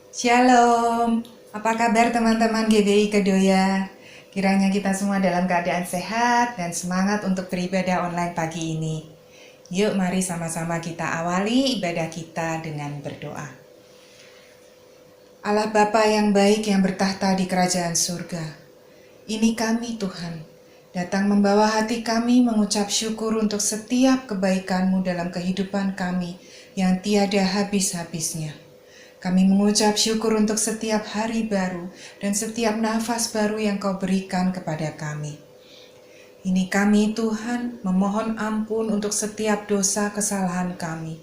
Shalom, apa kabar teman-teman GBI Kedoya? Kiranya kita semua dalam keadaan sehat dan semangat untuk beribadah online pagi ini. Yuk mari sama-sama kita awali ibadah kita dengan berdoa. Allah Bapa yang baik yang bertahta di kerajaan surga, ini kami Tuhan, datang membawa hati kami mengucap syukur untuk setiap kebaikan-Mu dalam kehidupan kami yang tiada habis-habisnya. Kami mengucap syukur untuk setiap hari baru dan setiap nafas baru yang Kau berikan kepada kami. Ini kami Tuhan memohon ampun untuk setiap dosa kesalahan kami.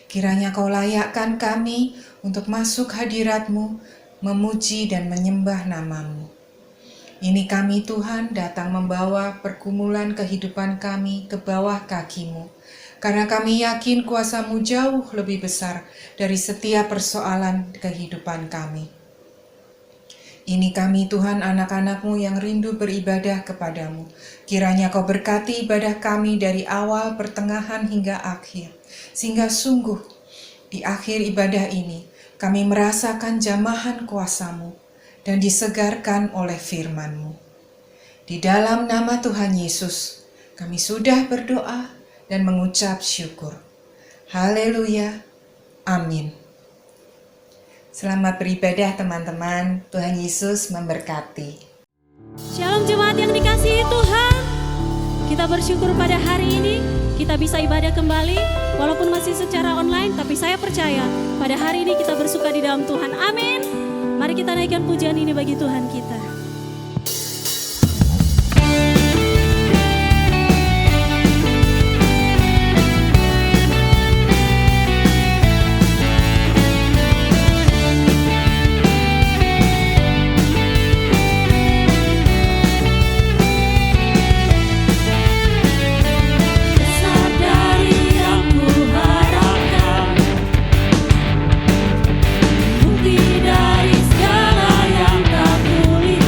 Kiranya Kau layakkan kami untuk masuk hadirat-Mu, memuji dan menyembah nama-Mu. Ini kami Tuhan datang membawa pergumulan kehidupan kami ke bawah kaki-Mu. Karena kami yakin kuasa-Mu jauh lebih besar dari setiap persoalan kehidupan kami. Ini kami Tuhan anak-anak-Mu yang rindu beribadah kepadamu. Kiranya Kau berkati ibadah kami dari awal, pertengahan hingga akhir. Sehingga sungguh di akhir ibadah ini kami merasakan jamahan kuasa-Mu dan disegarkan oleh firman-Mu. Di dalam nama Tuhan Yesus kami sudah berdoa dan mengucap syukur. Haleluya. Amin. Selamat beribadah teman-teman. Tuhan Yesus memberkati. Shalom jemaat yang dikasihi Tuhan. Kita bersyukur pada hari ini kita bisa ibadah kembali walaupun masih secara online, tapi saya percaya pada hari ini kita bersuka di dalam Tuhan. Amin. Mari kita naikkan pujian ini bagi Tuhan kita. Bukti dari segala yang tak kulihat.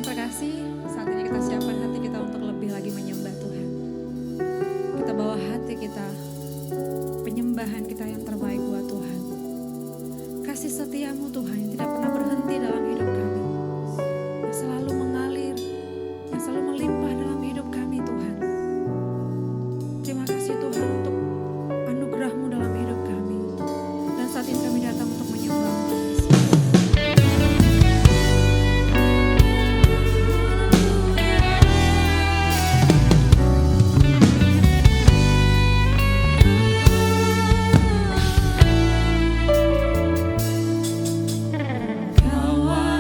yang terkasih, saat ini kita siapkan hati kita untuk lebih lagi menyembah Tuhan. Kita bawa hati kita, penyembahan kita yang terbaik buat Tuhan. Kasih setiamu Tuhan yang tidak pernah berhenti dalam hidup kami, yang selalu mengalir, yang selalu melimpah dalam hidup kami Tuhan. Terima kasih Tuhan untuk anugerah-Mu dalam hidup kami. Dan saat ini kami datang untuk menyembah. Kau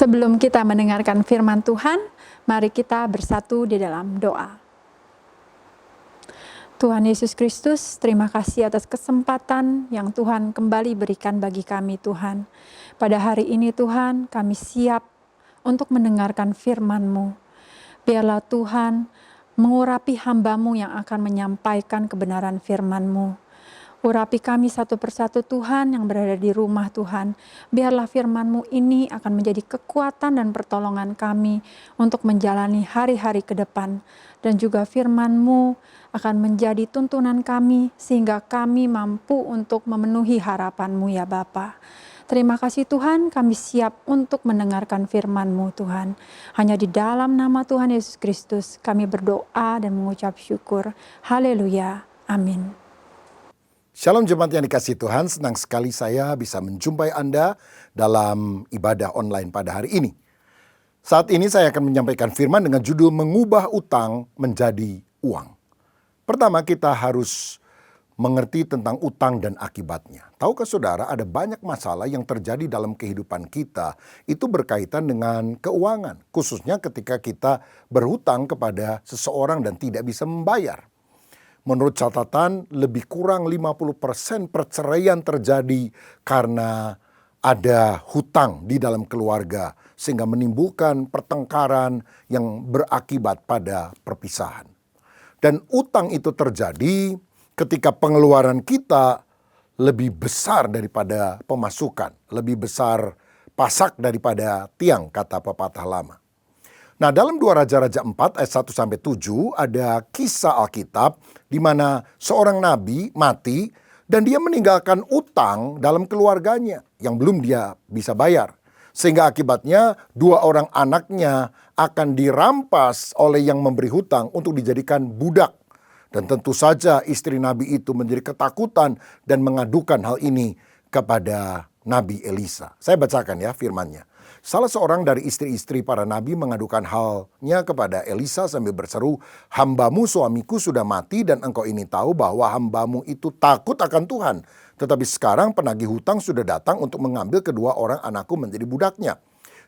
Sebelum kita mendengarkan firman Tuhan, mari kita bersatu di dalam doa. Tuhan Yesus Kristus, terima kasih atas kesempatan yang Tuhan kembali berikan bagi kami Tuhan. Pada hari ini Tuhan, kami siap untuk mendengarkan firman-Mu. Biarlah Tuhan mengurapi hamba-Mu yang akan menyampaikan kebenaran firman-Mu. Urapi kami satu persatu Tuhan yang berada di rumah Tuhan. Biarlah firman-Mu ini akan menjadi kekuatan dan pertolongan kami untuk menjalani hari-hari ke depan. Dan juga firman-Mu akan menjadi tuntunan kami sehingga kami mampu untuk memenuhi harapan-Mu ya Bapa. Terima kasih Tuhan, kami siap untuk mendengarkan firman-Mu Tuhan. Hanya di dalam nama Tuhan Yesus Kristus kami berdoa dan mengucap syukur. Haleluya. Amin. Shalom jemaat yang dikasihi Tuhan, senang sekali saya bisa menjumpai Anda dalam ibadah online pada hari ini. Saat ini saya akan menyampaikan firman dengan judul mengubah utang menjadi uang. Pertama kita harus mengerti tentang utang dan akibatnya. Tahukah saudara ada banyak masalah yang terjadi dalam kehidupan kita itu berkaitan dengan keuangan. Khususnya ketika kita berhutang kepada seseorang dan tidak bisa membayar. Menurut catatan, lebih kurang 50% perceraian terjadi karena ada hutang di dalam keluarga, sehingga menimbulkan pertengkaran yang berakibat pada perpisahan. Dan utang itu terjadi ketika pengeluaran kita lebih besar daripada pemasukan, lebih besar pasak daripada tiang, kata pepatah lama. Nah, dalam 2 Raja-Raja 4 ayat 1-7 ada kisah Alkitab di mana seorang nabi mati dan dia meninggalkan utang dalam keluarganya yang belum dia bisa bayar. Sehingga akibatnya 2 orang anaknya akan dirampas oleh yang memberi hutang untuk dijadikan budak. Dan tentu saja istri nabi itu menjadi ketakutan dan mengadukan hal ini kepada Nabi Elisa. Saya bacakan ya firman-Nya. Salah seorang dari istri-istri para nabi mengadukan halnya kepada Elisa sambil berseru, "Hambamu suamiku sudah mati dan engkau ini tahu bahwa hambamu itu takut akan Tuhan. Tetapi sekarang penagih hutang sudah datang untuk mengambil kedua orang anakku menjadi budaknya."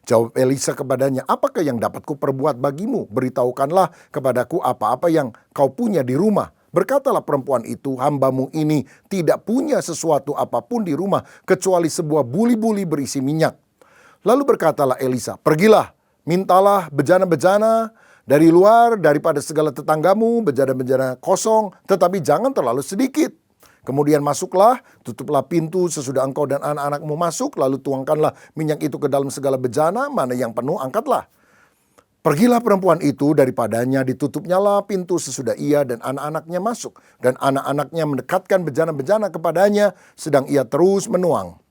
Jawab Elisa kepadanya, "Apakah yang dapat kuperbuat bagimu? Beritahukanlah kepadaku apa-apa yang kau punya di rumah." Berkatalah perempuan itu, "Hambamu ini tidak punya sesuatu apapun di rumah kecuali sebuah buli-buli berisi minyak." Lalu berkatalah Elisa, "Pergilah, mintalah bejana-bejana dari luar daripada segala tetanggamu, bejana-bejana kosong, tetapi jangan terlalu sedikit. Kemudian masuklah, tutuplah pintu sesudah engkau dan anak-anakmu masuk, lalu tuangkanlah minyak itu ke dalam segala bejana, mana yang penuh angkatlah." Pergilah perempuan itu, daripadanya ditutupnyalah pintu sesudah ia dan anak-anaknya masuk. Dan anak-anaknya mendekatkan bejana-bejana kepadanya, sedang ia terus menuang.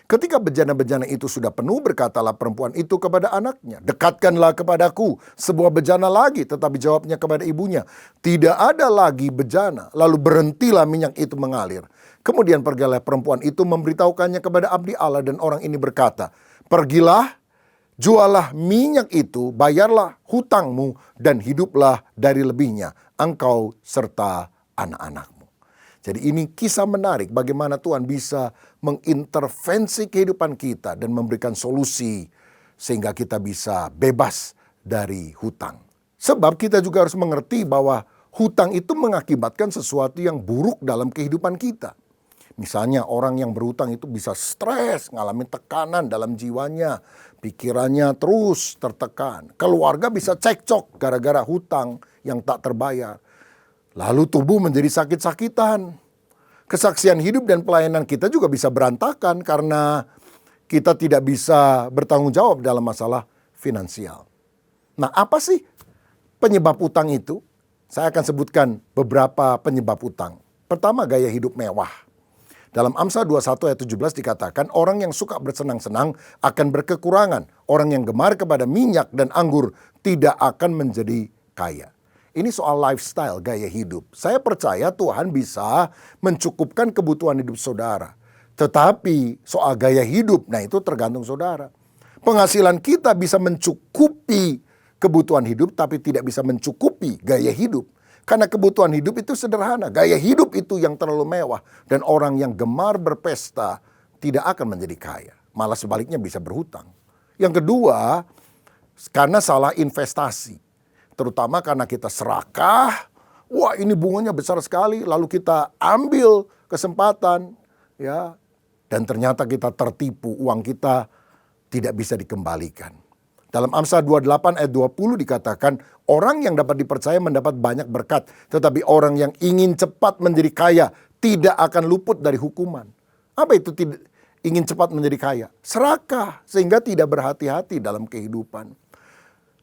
Ketika bejana-bejana itu sudah penuh, berkatalah perempuan itu kepada anaknya, "Dekatkanlah kepadaku sebuah bejana lagi." Tetapi jawabnya kepada ibunya, "Tidak ada lagi bejana." Lalu berhentilah minyak itu mengalir. Kemudian pergilah perempuan itu memberitahukannya kepada abdi Allah, dan orang ini berkata, "Pergilah, jualah minyak itu, bayarlah hutangmu, dan hiduplah dari lebihnya, engkau serta anak-anakmu." Jadi ini kisah menarik bagaimana Tuhan bisa mengintervensi kehidupan kita dan memberikan solusi sehingga kita bisa bebas dari hutang. Sebab kita juga harus mengerti bahwa hutang itu mengakibatkan sesuatu yang buruk dalam kehidupan kita. Misalnya orang yang berhutang itu bisa stres, ngalamin tekanan dalam jiwanya, pikirannya terus tertekan. Keluarga bisa cekcok gara-gara hutang yang tak terbayar. Lalu tubuh menjadi sakit-sakitan. Kesaksian hidup dan pelayanan kita juga bisa berantakan karena kita tidak bisa bertanggung jawab dalam masalah finansial. Nah, apa sih penyebab utang itu? Saya akan sebutkan beberapa penyebab utang. Pertama, gaya hidup mewah. Dalam Amsal 21 ayat 17 dikatakan, orang yang suka bersenang-senang akan berkekurangan. Orang yang gemar kepada minyak dan anggur tidak akan menjadi kaya. Ini soal lifestyle, gaya hidup. Saya percaya Tuhan bisa mencukupkan kebutuhan hidup saudara. Tetapi soal gaya hidup, nah itu tergantung saudara. Penghasilan kita bisa mencukupi kebutuhan hidup, tapi tidak bisa mencukupi gaya hidup. Karena kebutuhan hidup itu sederhana, gaya hidup itu yang terlalu mewah. Dan orang yang gemar berpesta tidak akan menjadi kaya. Malah sebaliknya bisa berhutang. Yang kedua, karena salah investasi. Terutama karena kita serakah, wah ini bunganya besar sekali, lalu kita ambil kesempatan, ya, dan ternyata kita tertipu, uang kita tidak bisa dikembalikan. Dalam Amsal 28 ayat 20 dikatakan, orang yang dapat dipercaya mendapat banyak berkat, tetapi orang yang ingin cepat menjadi kaya tidak akan luput dari hukuman. Apa itu ingin cepat menjadi kaya? Serakah, sehingga tidak berhati-hati dalam kehidupan.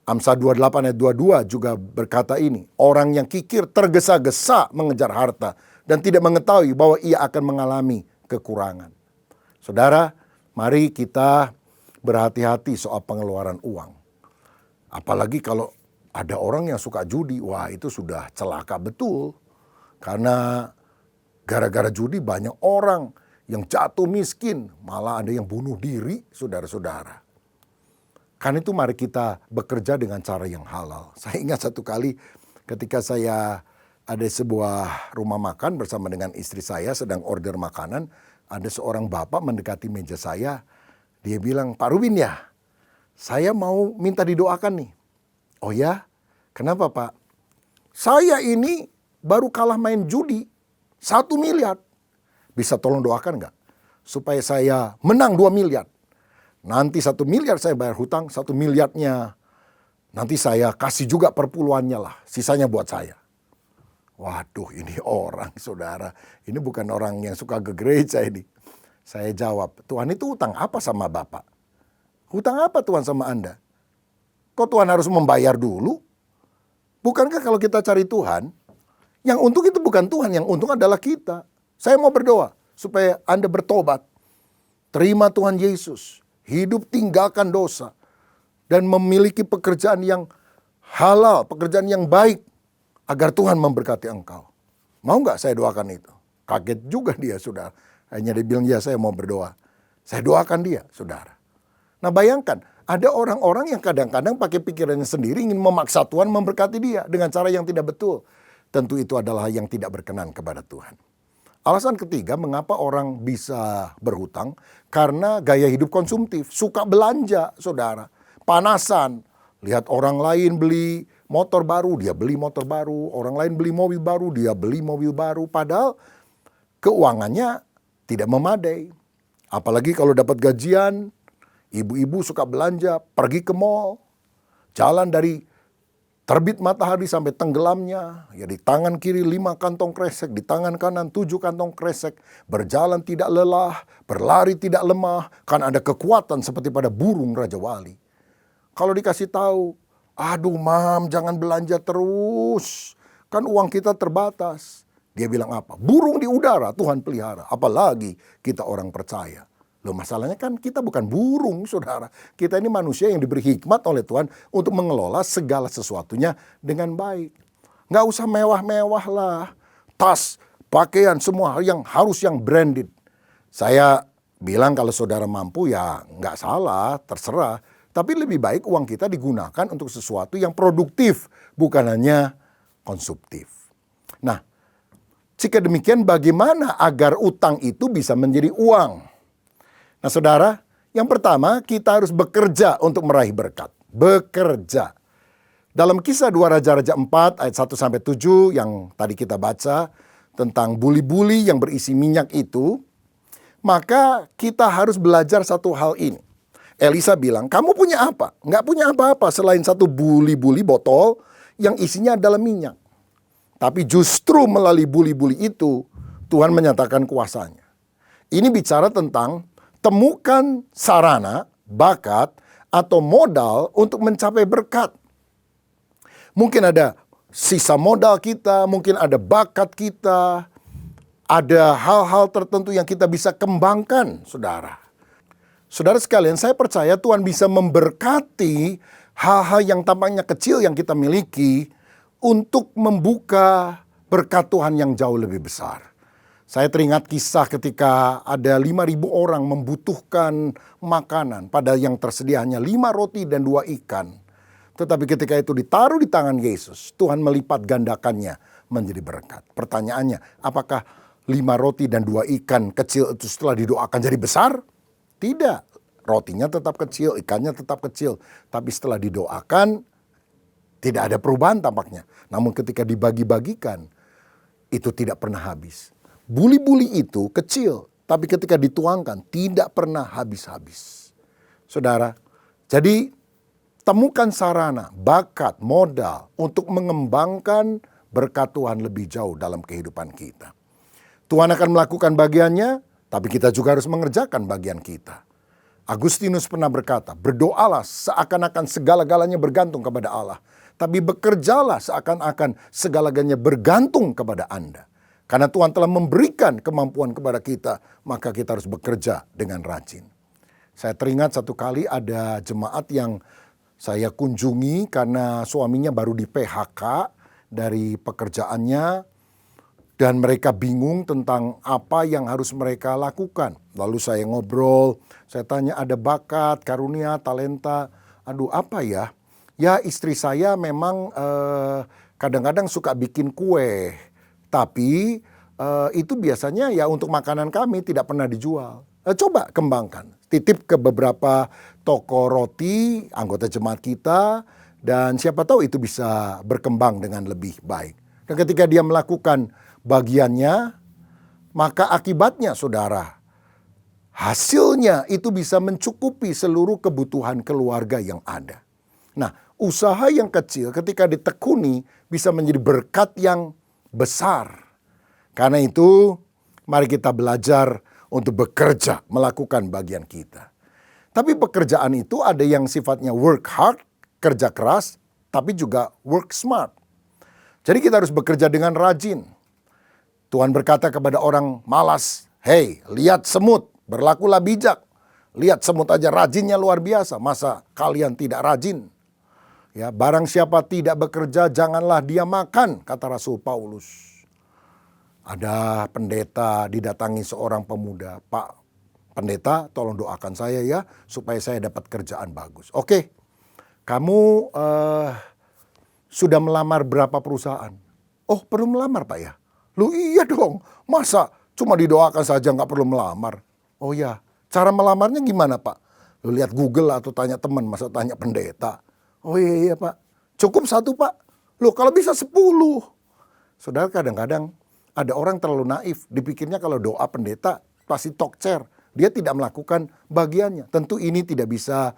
Amsal 28 ayat 22 juga berkata ini, orang yang kikir tergesa-gesa mengejar harta dan tidak mengetahui bahwa ia akan mengalami kekurangan. Saudara, mari kita berhati-hati soal pengeluaran uang. Apalagi kalau ada orang yang suka judi, wah itu sudah celaka betul. Karena gara-gara judi banyak orang yang jatuh miskin, malah ada yang bunuh diri, saudara-saudara. Karena itu mari kita bekerja dengan cara yang halal. Saya ingat satu kali ketika saya ada sebuah rumah makan bersama dengan istri saya sedang order makanan. Ada seorang bapak mendekati meja saya. Dia bilang, Pak Rubin ya, saya mau minta didoakan nih. Oh ya, kenapa Pak? Saya ini baru kalah main judi 1 miliar. Bisa tolong doakan nggak? Supaya saya menang 2 miliar. Nanti 1 miliar saya bayar hutang, 1 miliarnya nanti saya kasih juga perpuluhannya lah. Sisanya buat saya. Waduh ini orang saudara. Ini bukan orang yang suka ke gereja ini. Saya jawab, Tuhan itu hutang apa sama Bapak? Hutang apa Tuhan sama Anda? Kok Tuhan harus membayar dulu? Bukankah kalau kita cari Tuhan, yang untung itu bukan Tuhan, yang untung adalah kita. Saya mau berdoa supaya Anda bertobat. Terima Tuhan Yesus. Hidup tinggalkan dosa. Dan memiliki pekerjaan yang halal, pekerjaan yang baik. Agar Tuhan memberkati engkau. Mau nggak saya doakan itu? Kaget juga dia saudara. Hanya dia bilang, ya saya mau berdoa. Saya doakan dia, saudara. Nah bayangkan, ada orang-orang yang kadang-kadang pakai pikirannya sendiri ingin memaksa Tuhan memberkati dia dengan cara yang tidak betul. Tentu itu adalah yang tidak berkenan kepada Tuhan. Alasan ketiga, mengapa orang bisa berhutang? Karena gaya hidup konsumtif, suka belanja, saudara. Panasan, lihat orang lain beli motor baru, dia beli motor baru. Orang lain beli mobil baru, dia beli mobil baru. Padahal keuangannya tidak memadai. Apalagi kalau dapat gajian, ibu-ibu suka belanja, pergi ke mall, jalan dari terbit matahari sampai tenggelamnya. Ya di tangan kiri 5 kantong kresek, di tangan kanan 7 kantong kresek. Berjalan tidak lelah, berlari tidak lemah, kan ada kekuatan seperti pada burung Raja Wali. Kalau dikasih tahu, aduh mam jangan belanja terus, kan uang kita terbatas. Dia bilang apa? Burung di udara Tuhan pelihara. Apalagi kita orang percaya. Loh masalahnya kan kita bukan burung saudara. Kita ini manusia yang diberi hikmat oleh Tuhan untuk mengelola segala sesuatunya dengan baik. Nggak usah mewah-mewah lah. Tas, pakaian, semua yang harus yang branded. Saya bilang kalau saudara mampu ya nggak salah, terserah. Tapi lebih baik uang kita digunakan untuk sesuatu yang produktif. Bukan hanya konsumtif. Nah, jika demikian bagaimana agar utang itu bisa menjadi uang? Nah saudara, yang pertama kita harus bekerja untuk meraih berkat. Bekerja. Dalam kisah 2 Raja-Raja 4 ayat 1-7 yang tadi kita baca tentang buli-buli yang berisi minyak itu, maka kita harus belajar satu hal ini. Elisa bilang, kamu punya apa? Nggak punya apa-apa selain satu buli-buli botol yang isinya adalah minyak. Tapi justru melalui buli-buli itu, Tuhan menyatakan kuasanya. Ini bicara tentang temukan sarana, bakat, atau modal untuk mencapai berkat. Mungkin ada sisa modal kita, mungkin ada bakat kita, ada hal-hal tertentu yang kita bisa kembangkan, saudara. Saudara sekalian, saya percaya Tuhan bisa memberkati hal-hal yang tampaknya kecil yang kita miliki untuk membuka berkat Tuhan yang jauh lebih besar. Saya teringat kisah ketika ada 5.000 orang membutuhkan makanan, padahal yang tersedia hanya 5 roti dan 2 ikan. Tetapi ketika itu ditaruh di tangan Yesus, Tuhan melipat gandakannya menjadi berkat. Pertanyaannya, apakah 5 roti dan 2 ikan kecil itu setelah didoakan jadi besar? Tidak. rotinya tetap kecil, ikannya tetap kecil. Tapi setelah didoakan, tidak ada perubahan tampaknya. Namun ketika dibagi-bagikan, itu tidak pernah habis. Buli-buli itu kecil, tapi ketika dituangkan tidak pernah habis-habis. Saudara, jadi temukan sarana, bakat, modal untuk mengembangkan berkat Tuhan lebih jauh dalam kehidupan kita. Tuhan akan melakukan bagiannya, tapi kita juga harus mengerjakan bagian kita. Agustinus pernah berkata, berdoalah seakan-akan segala-galanya bergantung kepada Allah. Tapi bekerjalah seakan-akan segala-galanya bergantung kepada Anda. Karena Tuhan telah memberikan kemampuan kepada kita, maka kita harus bekerja dengan rajin. Saya teringat satu kali ada jemaat yang saya kunjungi karena suaminya baru di PHK dari pekerjaannya. Dan mereka bingung tentang apa yang harus mereka lakukan. Lalu saya ngobrol, saya tanya ada bakat, karunia, talenta. Aduh apa ya? Ya istri saya memang kadang-kadang suka bikin kue. Tapi itu biasanya ya untuk makanan kami tidak pernah dijual. Coba kembangkan. Titip ke beberapa toko roti, anggota jemaat kita. Dan siapa tahu itu bisa berkembang dengan lebih baik. Dan ketika dia melakukan bagiannya, maka akibatnya saudara, hasilnya itu bisa mencukupi seluruh kebutuhan keluarga yang ada. Nah, usaha yang kecil ketika ditekuni bisa menjadi berkat yang besar. Karena itu, mari kita belajar untuk bekerja, melakukan bagian kita. Tapi pekerjaan itu ada yang sifatnya work hard, kerja keras, tapi juga work smart. Jadi kita harus bekerja dengan rajin. Tuhan berkata kepada orang malas, "Hei, lihat semut, berlakulah bijak. Lihat semut aja rajinnya luar biasa, masa kalian tidak rajin?" Ya, barang siapa tidak bekerja, janganlah dia makan, kata Rasul Paulus. Ada pendeta didatangi seorang pemuda, "Pak pendeta, tolong doakan saya ya, supaya saya dapat kerjaan bagus." "Oke, kamu sudah melamar berapa perusahaan?" "Oh, perlu melamar Pak ya?" "Lu iya dong, masa cuma didoakan saja nggak perlu melamar?" "Oh ya, cara melamarnya gimana Pak?" "Lu lihat Google atau tanya teman, masa tanya pendeta?" "Oh iya Pak, cukup 1 Pak." "Loh kalau bisa 10. Saudara, kadang-kadang ada orang terlalu naif, dipikirnya kalau doa pendeta pasti tokcer. Dia tidak melakukan bagiannya. Tentu ini tidak bisa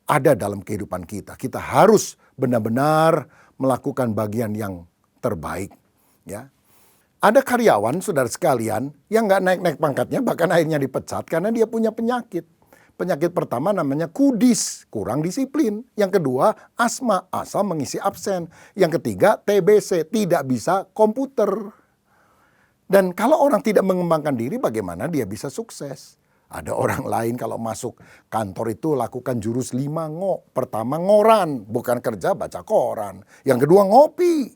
ada dalam kehidupan kita. Kita harus benar-benar melakukan bagian yang terbaik. Ya. Ada karyawan, saudara sekalian, yang nggak naik-naik pangkatnya, bahkan akhirnya dipecat karena dia punya penyakit. Penyakit pertama namanya kudis, kurang disiplin. Yang kedua, asma, asal mengisi absen. Yang ketiga, TBC, tidak bisa komputer. Dan kalau orang tidak mengembangkan diri, bagaimana dia bisa sukses? Ada orang lain kalau masuk kantor itu lakukan jurus 5 ngo. Pertama ngoran, bukan kerja baca koran. Yang kedua ngopi.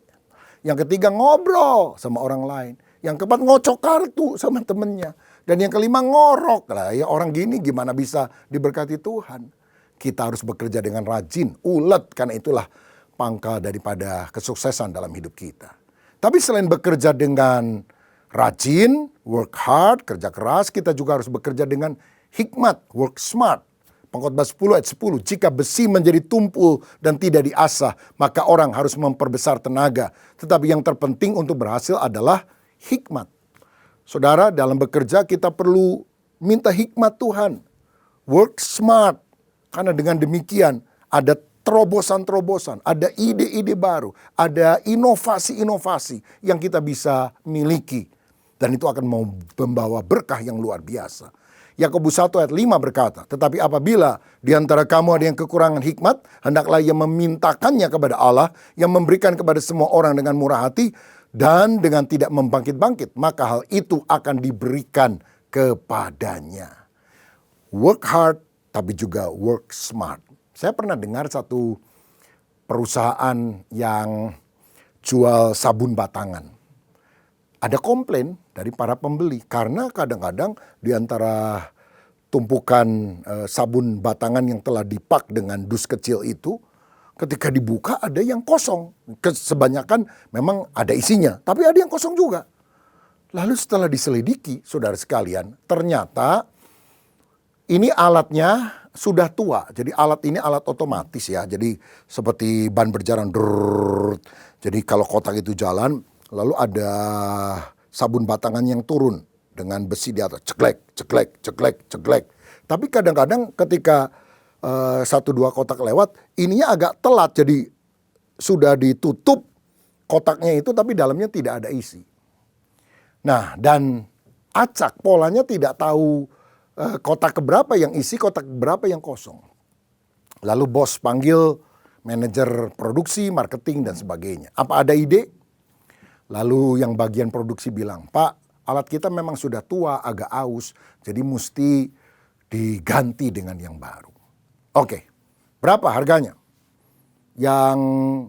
Yang ketiga ngobrol sama orang lain. Yang keempat ngocok kartu sama temennya. Dan yang kelima ngorok. Lah ya orang gini gimana bisa diberkati Tuhan? Kita harus bekerja dengan rajin, ulet. Karena itulah pangkal daripada kesuksesan dalam hidup kita. Tapi selain bekerja dengan rajin, work hard, kerja keras, kita juga harus bekerja dengan hikmat, work smart. Pengkhotbah 10 ayat 10, jika besi menjadi tumpul dan tidak diasah, maka orang harus memperbesar tenaga. Tetapi yang terpenting untuk berhasil adalah hikmat. Saudara, dalam bekerja kita perlu minta hikmat Tuhan. Work smart. Karena dengan demikian ada terobosan-terobosan, ada ide-ide baru, ada inovasi-inovasi yang kita bisa miliki. Dan itu akan membawa berkah yang luar biasa. Yakobus 1 ayat 5 berkata, tetapi apabila di antara kamu ada yang kekurangan hikmat, hendaklah ia memintakannya kepada Allah yang memberikan kepada semua orang dengan murah hati dan dengan tidak membangkit-bangkit, maka hal itu akan diberikan kepadanya. Work hard tapi juga work smart. Saya pernah dengar satu perusahaan yang jual sabun batangan. Ada komplain dari para pembeli karena kadang-kadang di antara tumpukan sabun batangan yang telah dipak dengan dus kecil itu, ketika dibuka ada yang kosong. Kebanyakan memang ada isinya, tapi ada yang kosong juga. Lalu setelah diselidiki, saudara sekalian, ternyata ini alatnya sudah tua. Jadi alat ini alat otomatis ya. Jadi seperti ban berjalan. Jadi kalau kotak itu jalan, lalu ada sabun batangan yang turun dengan besi di atas. Ceklek, ceklek, ceklek, ceklek. Tapi kadang-kadang ketika 1-2 kotak lewat, ininya agak telat. Jadi sudah ditutup kotaknya itu tapi dalamnya tidak ada isi. Nah, dan acak polanya tidak tahu kotak keberapa yang isi, kotak keberapa yang kosong. Lalu bos panggil manajer produksi, marketing dan sebagainya. Apa ada ide? Lalu yang bagian produksi bilang, "Pak, alat kita memang sudah tua, agak aus, jadi mesti diganti dengan yang baru." Oke, berapa harganya? Yang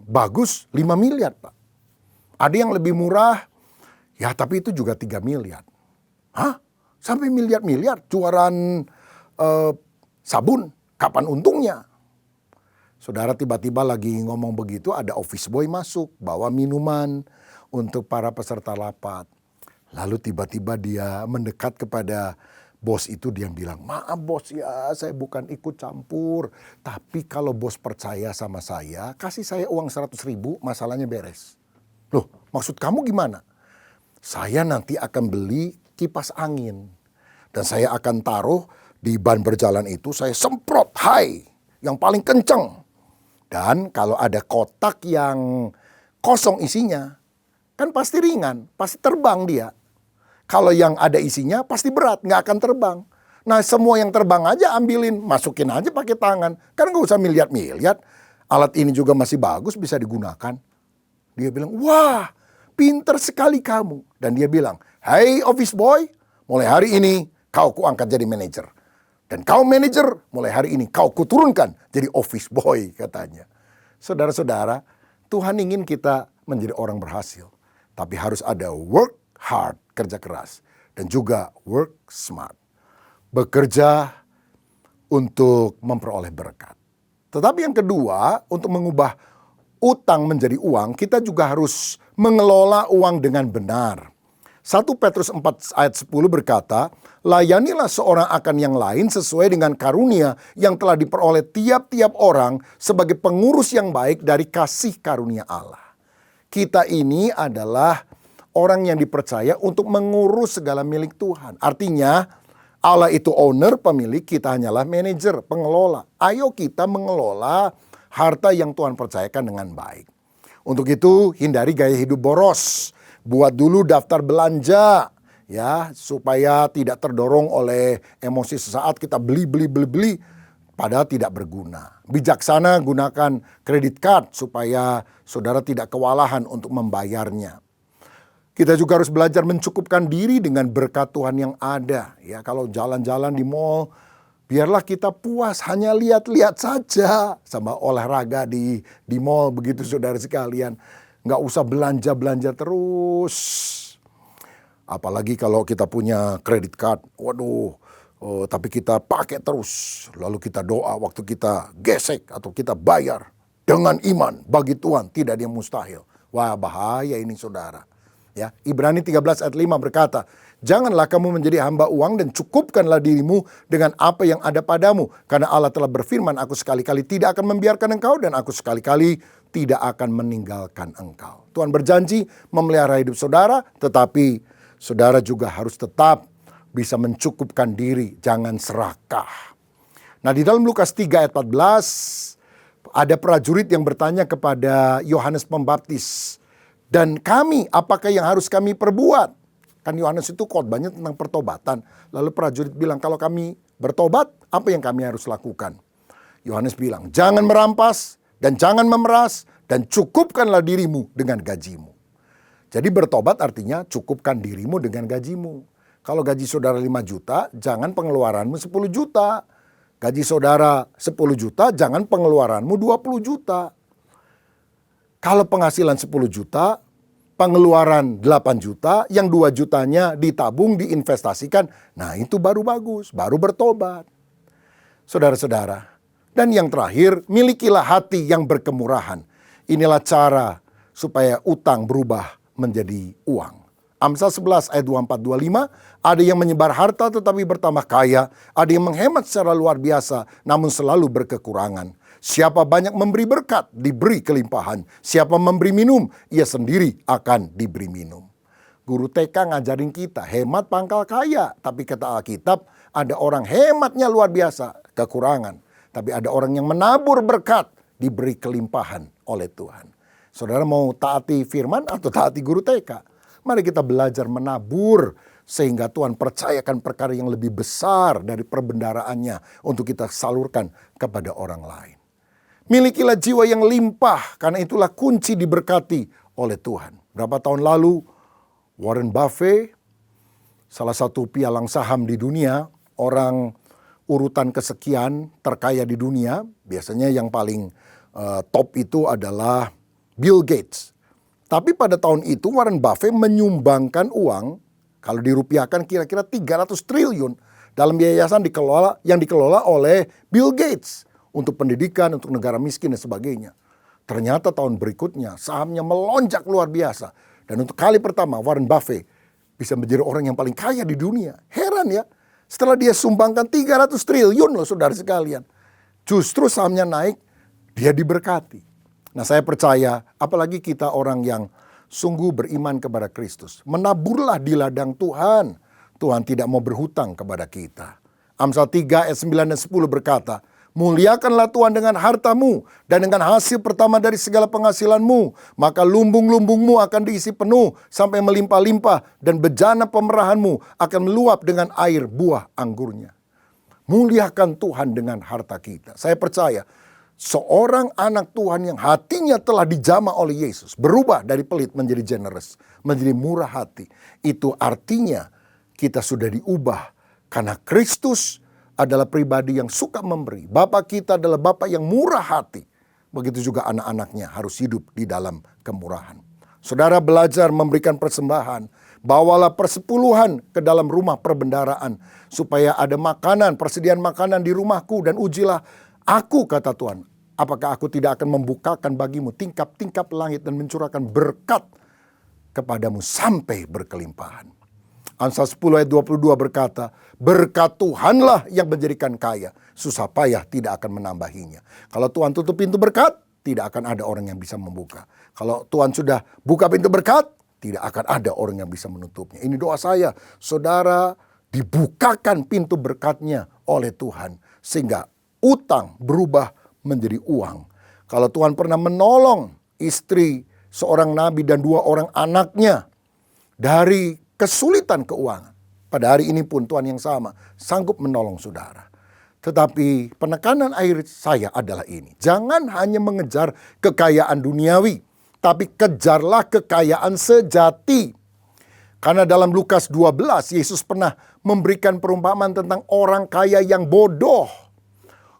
bagus 5 miliar, Pak. Ada yang lebih murah, ya tapi itu juga 3 miliar. Hah? Sampai miliar-miliar jualan sabun, kapan untungnya? Saudara, tiba-tiba lagi ngomong begitu, ada office boy masuk, bawa minuman untuk para peserta rapat. Lalu tiba-tiba dia mendekat kepada bos itu, dia bilang, "Maaf bos ya, saya bukan ikut campur. Tapi kalau bos percaya sama saya, kasih saya uang 100.000, masalahnya beres." Loh, maksud kamu gimana? "Saya nanti akan beli kipas angin. Dan saya akan taruh di ban berjalan itu, saya semprot high, yang paling kenceng. Dan kalau ada kotak yang kosong isinya, kan pasti ringan, pasti terbang dia. Kalau yang ada isinya pasti berat, nggak akan terbang. Nah semua yang terbang aja ambilin, masukin aja pakai tangan. Kan nggak usah miliar-miliar. Alat ini juga masih bagus, bisa digunakan." Dia bilang, "Wah, pinter sekali kamu." Dan dia bilang, "Hai office boy, mulai hari ini kau kuangkat jadi manajer. Dan kau manajer, mulai hari ini kau kuturunkan jadi office boy," katanya. Saudara-saudara, Tuhan ingin kita menjadi orang berhasil. Tapi harus ada work hard, kerja keras. Dan juga work smart. Bekerja untuk memperoleh berkat. Tetapi yang kedua, untuk mengubah utang menjadi uang, kita juga harus mengelola uang dengan benar. 1 Petrus 4 ayat 10 berkata, "Layanilah seorang akan yang lain sesuai dengan karunia yang telah diperoleh tiap-tiap orang sebagai pengurus yang baik dari kasih karunia Allah." Kita ini adalah orang yang dipercaya untuk mengurus segala milik Tuhan. Artinya Allah itu owner, pemilik, kita hanyalah manajer, pengelola. Ayo kita mengelola harta yang Tuhan percayakan dengan baik. Untuk itu hindari gaya hidup boros. Buat dulu daftar belanja ya, supaya tidak terdorong oleh emosi sesaat kita beli padahal tidak berguna. Bijaksana gunakan kredit card supaya saudara tidak kewalahan untuk membayarnya. Kita juga harus belajar mencukupkan diri dengan berkat Tuhan yang ada. Ya, kalau jalan-jalan di mall, biarlah kita puas hanya lihat-lihat saja sama olahraga di mall begitu saudara sekalian. Nggak usah belanja-belanja terus. Apalagi kalau kita punya kredit card. Waduh, tapi kita pakai terus. Lalu kita doa waktu kita gesek atau kita bayar. Dengan iman bagi Tuhan tidak ada yang mustahil. Wah, bahaya ini saudara. Ya, Ibrani 13 ayat 5 berkata, "Janganlah kamu menjadi hamba uang dan cukupkanlah dirimu dengan apa yang ada padamu. Karena Allah telah berfirman, aku sekali-kali tidak akan membiarkan engkau dan aku sekali-kali tidak akan meninggalkan engkau." Tuhan berjanji memelihara hidup saudara, tetapi saudara juga harus tetap bisa mencukupkan diri, jangan serakah. Nah, di dalam Lukas 3 ayat 14, ada prajurit yang bertanya kepada Yohanes Pembaptis, "Dan kami, apakah yang harus kami perbuat?" Kan Yohanes itu khotbahnya tentang pertobatan. Lalu prajurit bilang, "Kalau kami bertobat, apa yang kami harus lakukan?" Yohanes bilang, "Jangan merampas dan jangan memeras dan cukupkanlah dirimu dengan gajimu." Jadi bertobat artinya cukupkan dirimu dengan gajimu. Kalau gaji saudara 5 juta, jangan pengeluaranmu 10 juta. Gaji saudara 10 juta, jangan pengeluaranmu 20 juta. Kalau penghasilan 10 juta, pengeluaran 8 juta, yang 2 jutanya ditabung, diinvestasikan. Nah itu baru bagus, baru bertobat. Saudara-saudara, dan yang terakhir, milikilah hati yang berkemurahan. Inilah cara supaya utang berubah menjadi uang. Amsal 11 ayat 24-25, ada yang menyebar harta tetapi bertambah kaya, ada yang menghemat secara luar biasa namun selalu berkekurangan. Siapa banyak memberi berkat, diberi kelimpahan. Siapa memberi minum, ia sendiri akan diberi minum. Guru TK ngajarin kita, hemat pangkal kaya. Tapi kata Alkitab, ada orang hematnya luar biasa, kekurangan. Tapi ada orang yang menabur berkat, diberi kelimpahan oleh Tuhan. Saudara mau taati firman atau taati guru TK? Mari kita belajar menabur, sehingga Tuhan percayakan perkara yang lebih besar dari perbendaraannya untuk kita salurkan kepada orang lain. Milikilah jiwa yang limpah, karena itulah kunci diberkati oleh Tuhan. Berapa tahun lalu, Warren Buffett, salah satu pialang saham di dunia, orang urutan kesekian terkaya di dunia, biasanya yang paling top itu adalah Bill Gates. Tapi pada tahun itu Warren Buffett menyumbangkan uang, kalau dirupiahkan kira-kira 300 triliun dalam yayasan yang dikelola oleh Bill Gates untuk pendidikan, untuk negara miskin dan sebagainya. Ternyata tahun berikutnya sahamnya melonjak luar biasa. Dan untuk kali pertama Warren Buffett bisa menjadi orang yang paling kaya di dunia. Heran ya, setelah dia sumbangkan 300 triliun loh saudara sekalian. Justru sahamnya naik, dia diberkati. Nah saya percaya, apalagi kita orang yang sungguh beriman kepada Kristus. Menaburlah di ladang Tuhan. Tuhan tidak mau berhutang kepada kita. Amsal 3 ayat 9 dan 10 berkata, muliakanlah Tuhan dengan hartamu dan dengan hasil pertama dari segala penghasilanmu. Maka lumbung-lumbungmu akan diisi penuh sampai melimpah-limpah dan bejana pemerahanmu akan meluap dengan air buah anggurnya. Muliakan Tuhan dengan harta kita. Saya percaya seorang anak Tuhan yang hatinya telah dijamah oleh Yesus, berubah dari pelit menjadi generous, menjadi murah hati. Itu artinya kita sudah diubah karena Kristus adalah pribadi yang suka memberi. Bapak kita adalah Bapak yang murah hati. Begitu juga anak-anaknya harus hidup di dalam kemurahan. Saudara belajar memberikan persembahan. Bawalah persepuluhan ke dalam rumah perbendaraan. Supaya ada makanan, persediaan makanan di rumahku. Dan ujilah aku, kata Tuhan. Apakah aku tidak akan membukakan bagimu tingkap-tingkap langit dan mencurahkan berkat kepadamu sampai berkelimpahan. Amsal 10 ayat 22 berkata, berkat Tuhanlah yang menjadikan kaya, susah payah tidak akan menambahinya. Kalau Tuhan tutup pintu berkat, tidak akan ada orang yang bisa membuka. Kalau Tuhan sudah buka pintu berkat, tidak akan ada orang yang bisa menutupnya. Ini doa saya, saudara dibukakan pintu berkatnya oleh Tuhan, sehingga utang berubah menjadi uang. Kalau Tuhan pernah menolong istri seorang nabi dan 2 orang anaknya dari kesulitan keuangan. Pada hari ini pun Tuhan yang sama sanggup menolong saudara. Tetapi penekanan akhir saya adalah ini. Jangan hanya mengejar kekayaan duniawi, tapi kejarlah kekayaan sejati. Karena dalam Lukas 12 Yesus pernah memberikan perumpamaan tentang orang kaya yang bodoh.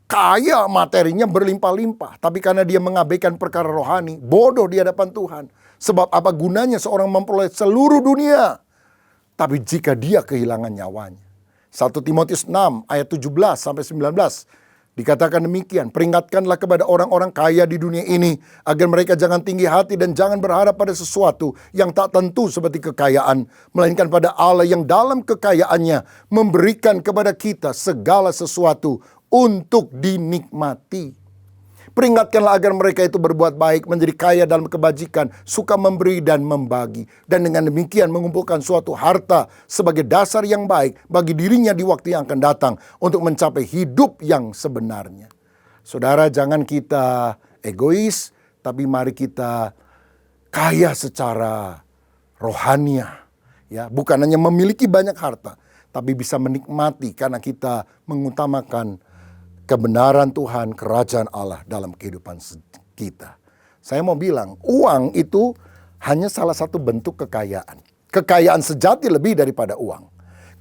Kaya materinya berlimpah-limpah, tapi karena dia mengabaikan perkara rohani, bodoh di hadapan Tuhan. Sebab apa gunanya seorang memperoleh seluruh dunia, tapi jika dia kehilangan nyawanya. 1 Timotius 6 ayat 17 sampai 19 dikatakan demikian. Peringatkanlah kepada orang-orang kaya di dunia ini agar mereka jangan tinggi hati dan jangan berharap pada sesuatu yang tak tentu seperti kekayaan, melainkan pada Allah yang dalam kekayaannya memberikan kepada kita segala sesuatu untuk dinikmati. Peringatkanlah agar mereka itu berbuat baik, menjadi kaya dalam kebajikan, suka memberi dan membagi. Dan dengan demikian mengumpulkan suatu harta sebagai dasar yang baik bagi dirinya di waktu yang akan datang untuk mencapai hidup yang sebenarnya. Saudara, jangan kita egois, tapi mari kita kaya secara rohania. Ya, bukan hanya memiliki banyak harta, tapi bisa menikmati karena kita mengutamakan kebenaran Tuhan, kerajaan Allah dalam kehidupan kita. Saya mau bilang, uang itu hanya salah satu bentuk kekayaan. Kekayaan sejati lebih daripada uang.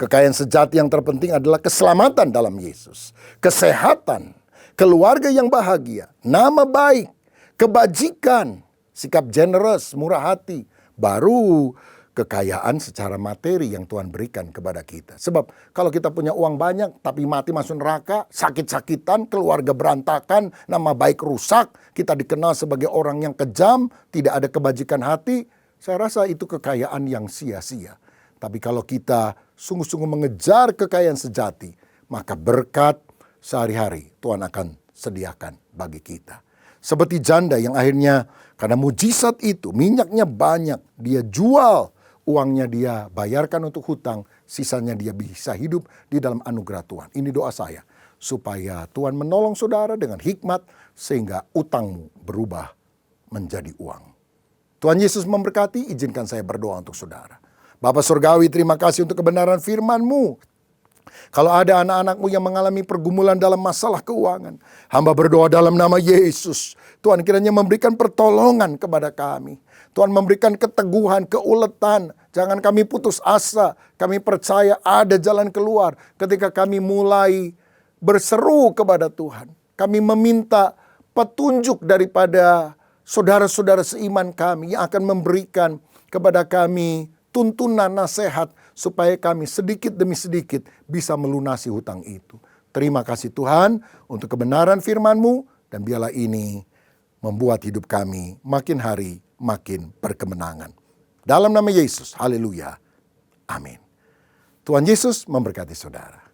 Kekayaan sejati yang terpenting adalah keselamatan dalam Yesus. Kesehatan, keluarga yang bahagia, nama baik, kebajikan, sikap generous, murah hati. Baru kekayaan secara materi yang Tuhan berikan kepada kita. Sebab kalau kita punya uang banyak tapi mati masuk neraka, sakit-sakitan, keluarga berantakan, nama baik rusak, kita dikenal sebagai orang yang kejam, tidak ada kebajikan hati, saya rasa itu kekayaan yang sia-sia. Tapi kalau kita sungguh-sungguh mengejar kekayaan sejati, maka berkat sehari-hari Tuhan akan sediakan bagi kita. Seperti janda yang akhirnya karena mujizat itu, minyaknya banyak, dia jual, uangnya dia bayarkan untuk hutang, sisanya dia bisa hidup di dalam anugerah Tuhan. Ini doa saya, supaya Tuhan menolong saudara dengan hikmat, sehingga utangmu berubah menjadi uang. Tuhan Yesus memberkati, izinkan saya berdoa untuk saudara. Bapa Surgawi, terima kasih untuk kebenaran firman-Mu. Kalau ada anak-anak-Mu yang mengalami pergumulan dalam masalah keuangan, hamba berdoa dalam nama Yesus. Tuhan kiranya memberikan pertolongan kepada kami. Tuhan memberikan keteguhan, keuletan. Jangan kami putus asa. Kami percaya ada jalan keluar ketika kami mulai berseru kepada Tuhan. Kami meminta petunjuk daripada saudara-saudara seiman kami yang akan memberikan kepada kami tuntunan nasihat supaya kami sedikit demi sedikit bisa melunasi hutang itu. Terima kasih Tuhan untuk kebenaran firman-Mu, dan biarlah ini membuat hidup kami makin hari makin berkemenangan. Dalam nama Yesus, haleluya, amin. Tuhan Yesus memberkati saudara.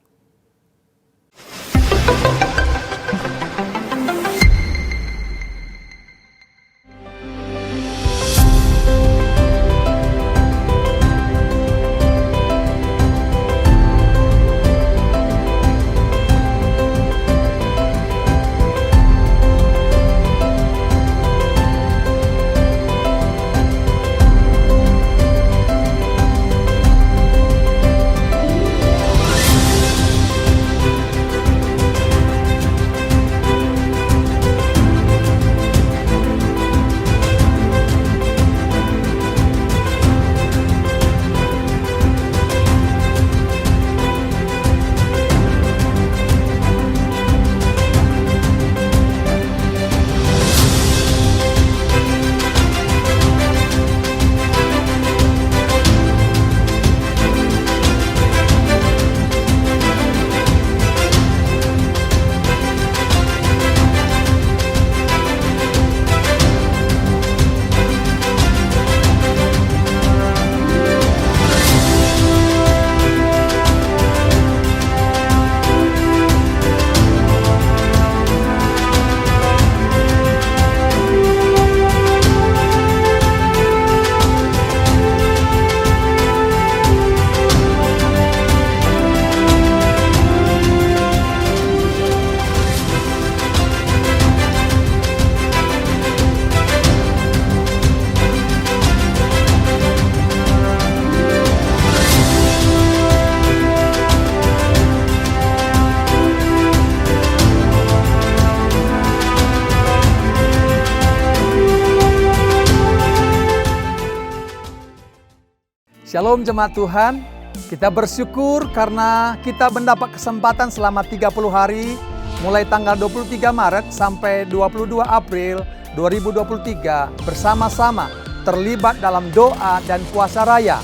Shalom jemaat Tuhan, kita bersyukur karena kita mendapat kesempatan selama 30 hari mulai tanggal 23 Maret sampai 22 April 2023 bersama-sama terlibat dalam doa dan puasa raya.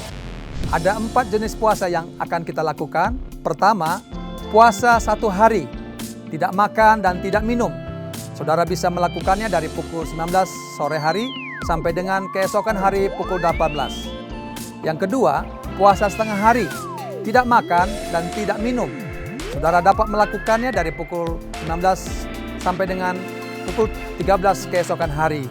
Ada 4 jenis puasa yang akan kita lakukan. Pertama, puasa 1 hari, tidak makan dan tidak minum. Saudara bisa melakukannya dari pukul 19 sore hari sampai dengan keesokan hari pukul 18. Yang kedua, puasa setengah hari, tidak makan dan tidak minum. Saudara dapat melakukannya dari pukul 16 sampai dengan pukul 13 keesokan hari.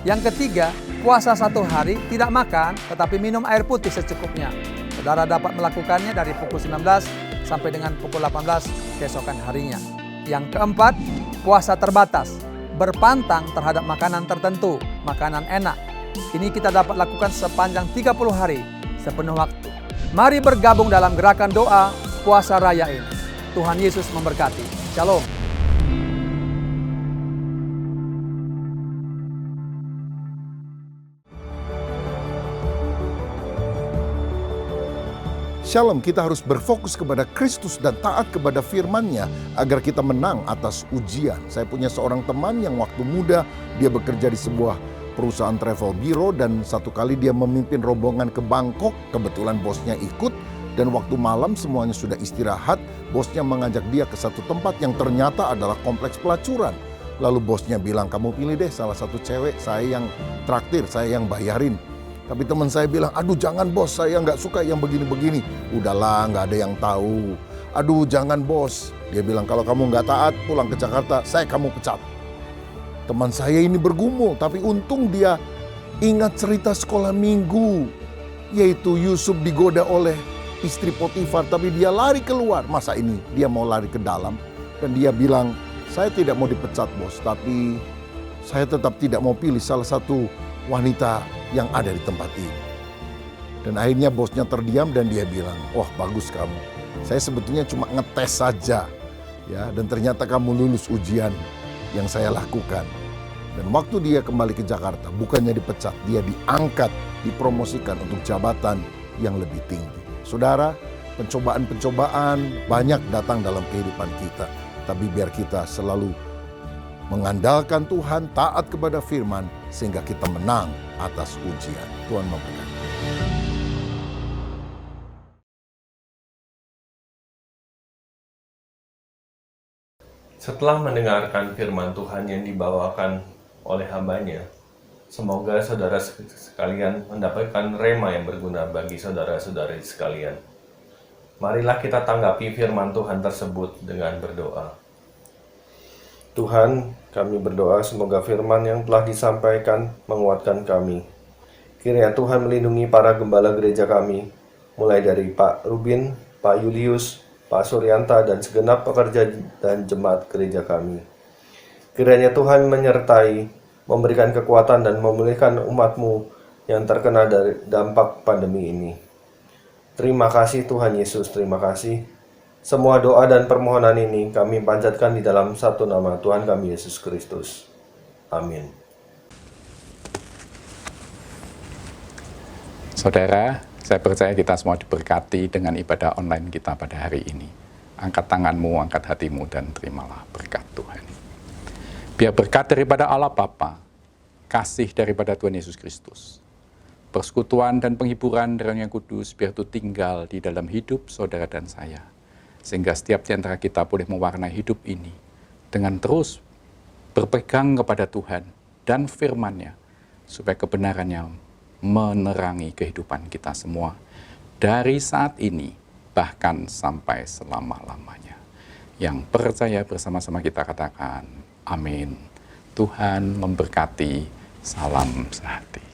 Yang ketiga, puasa 1 hari, tidak makan tetapi minum air putih secukupnya. Saudara dapat melakukannya dari pukul 19 sampai dengan pukul 18 keesokan harinya. Yang keempat, puasa terbatas, berpantang terhadap makanan tertentu, makanan enak. Ini kita dapat lakukan sepanjang 30 hari sepenuh waktu. Mari bergabung dalam gerakan doa puasa raya ini. Tuhan Yesus memberkati. Shalom. Shalom, kita harus berfokus kepada Kristus dan taat kepada firman-Nya agar kita menang atas ujian. Saya punya seorang teman yang waktu muda dia bekerja di sebuah perusahaan travel bureau, dan satu kali dia memimpin rombongan ke Bangkok. Kebetulan bosnya ikut, dan waktu malam semuanya sudah istirahat. Bosnya mengajak dia ke satu tempat yang ternyata adalah kompleks pelacuran. Lalu bosnya bilang, kamu pilih deh salah satu cewek, saya yang traktir, saya yang bayarin. Tapi teman saya bilang, aduh jangan bos, saya nggak suka yang begini-begini. Udahlah, nggak ada yang tahu. Aduh jangan bos. Dia bilang, kalau kamu nggak taat pulang ke Jakarta, saya kamu pecat. Teman saya ini bergumul, tapi untung dia ingat cerita sekolah minggu. Yaitu Yusuf digoda oleh istri Potifar, tapi dia lari keluar. Masa ini dia mau lari ke dalam? Dan dia bilang, saya tidak mau dipecat bos, tapi saya tetap tidak mau pilih salah satu wanita yang ada di tempat ini. Dan akhirnya bosnya terdiam dan dia bilang, wah bagus kamu. Saya sebetulnya cuma ngetes saja. Ya, dan ternyata kamu lulus ujian yang saya lakukan. Dan waktu dia kembali ke Jakarta, bukannya dipecat, dia diangkat, dipromosikan untuk jabatan yang lebih tinggi. Saudara, pencobaan-pencobaan banyak datang dalam kehidupan kita. Tapi biar kita selalu mengandalkan Tuhan, taat kepada firman, sehingga kita menang atas ujian. Tuhan memberkati. Setelah mendengarkan firman Tuhan yang dibawakan oleh hamba-Nya, semoga saudara sekalian mendapatkan rema yang berguna bagi saudara-saudari sekalian. Marilah kita tanggapi firman Tuhan tersebut dengan berdoa. Tuhan, kami berdoa semoga firman yang telah disampaikan menguatkan kami. Kiranya Tuhan melindungi para gembala gereja kami, mulai dari Pak Rubin, Pak Julius, Pak Suryanta, dan segenap pekerja dan jemaat gereja kami. Kiranya Tuhan menyertai, memberikan kekuatan dan memulihkan umat-Mu yang terkena dari dampak pandemi ini. Terima kasih Tuhan Yesus, terima kasih. Semua doa dan permohonan ini kami panjatkan di dalam satu nama Tuhan kami Yesus Kristus. Amin. Saudara, saya percaya kita semua diberkati dengan ibadah online kita pada hari ini. Angkat tanganmu, angkat hatimu, dan terimalah berkat Tuhan. Biar berkat daripada Allah Bapa, kasih daripada Tuhan Yesus Kristus, persekutuan dan penghiburan dari Roh yang Kudus biar itu tinggal di dalam hidup saudara dan saya. Sehingga setiap di antara kita boleh mewarnai hidup ini dengan terus berpegang kepada Tuhan dan firman-Nya, supaya kebenarannya menerangi kehidupan kita semua dari saat ini bahkan sampai selama-lamanya. Yang percaya bersama-sama kita katakan amin. Tuhan memberkati. Salam sehati.